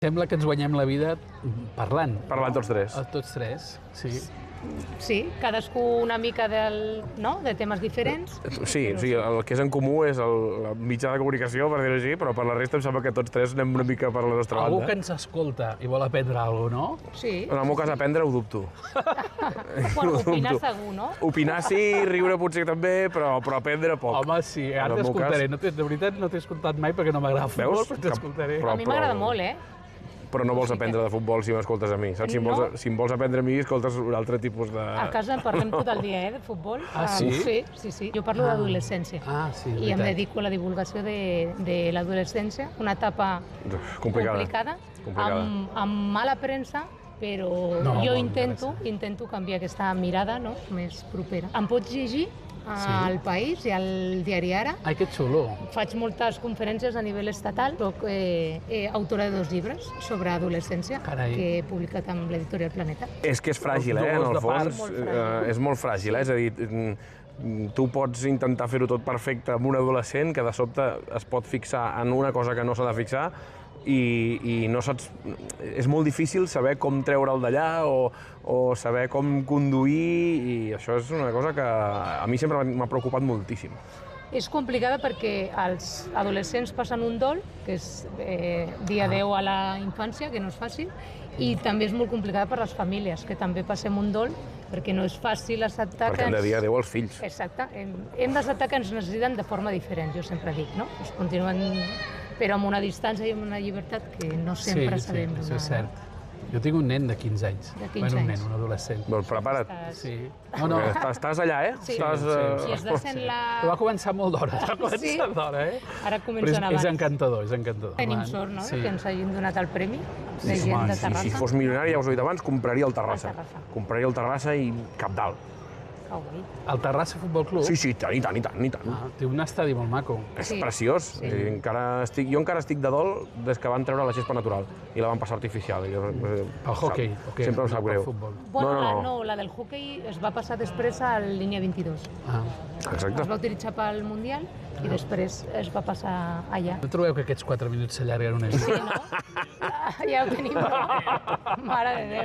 Sembla que ens guanyem la vida parlant. Parlant tots tres. Tots tres, sí. Sí, cadascú una mica de temes diferents. Sí, el que és en comú és el mitjà de comunicació, per dir-ho així, però per la resta em sembla que tots tres anem una mica per la nostra banda. Algú que ens escolta i vol aprendre alguna cosa, no? Sí. En el meu cas, aprendre ho dubto. Bueno, opinar segur, no? Opinar sí, riure potser també, però aprendre poc. Home, sí, ara En el meu t'escoltaré. cas- De veritat no t'he escoltat mai perquè no m'agrada el futbol, però t'escoltaré. Però- A mi m'agrada molt, Però no vols aprendre de futbol si m'escoltes a mi, saps? No. Si em vols aprendre a mi, escoltes un altre tipus de... A casa en parlem tot el dia, de futbol. Ah, sí? Sí. Jo parlo d'adolescència. Ah, sí, I em veritat. dedico a la divulgació de l'adolescència, una etapa Complicada. amb mala premsa, però No, jo molt intento canviar aquesta mirada, no?, més propera. Em pots llegir al País i al diari Ara. Ai, que xulo. Faig moltes conferències a nivell estatal. Soc autora de 2 llibres sobre adolescència Carai. que he publicat amb l'editorial Planeta. És que és fràgil, Els en dolors el de part. fons. Molt fràgil. És molt fràgil, és a dir, tu pots intentar fer-ho tot perfecte amb un adolescent que de sobte es pot fixar en una cosa que no s'ha de fixar i no saps... És molt difícil saber com treure'l d'allà o saber com conduir i això és una cosa que a mi sempre m'ha preocupat moltíssim. És complicada perquè els adolescents passen un dol, que és dia 10 a la infància, que no és fàcil, i també és molt complicada per les famílies, que també passem un dol, perquè no és fàcil acceptar Perquè hem de dir adéu als fills. Exacte, hem d'acceptar que ens necessiten de forma diferent, jo sempre dic, no? Es continuen, però amb una distància i amb una llibertat que no sempre sabem Sí, donar. és cert. Jo tinc un nen de 15 anys. De 15 bueno, un nen, anys. un adolescent. Doncs prepara't. Sí. Perquè estàs allà, Sí, Estàs, si es descén Però va començar molt d'hora, va començar d'hora, Ara Però comencen és abans. encantador, és encantador. Tenim sort, no?, que ens hagin donat el premi de Sí, gent home, de sí, Terrassa. Si fos milionari, ja us ho he dit abans, compraria el Terrassa. El Terrassa. Compraria el Terrassa i cap dalt. Que guai. El Terrassa Futbol Club Sí, i tant. té un estadi molt maco. És Sí. preciós. Sí. Jo encara estic de dol des que van treure la gespa natural i la van passar artificial. El hoquei, Sempre em sap no greu. pel futbol. Bueno, no, la del hoquei es va passar després a la línia 22. Ah. Exacte. Es va utilitzar pel Mundial i després es va passar allà. No trobeu que aquests 4 minuts s'allarguen una mica? Sí, no? Ja ho tenim, no? Mare de Déu.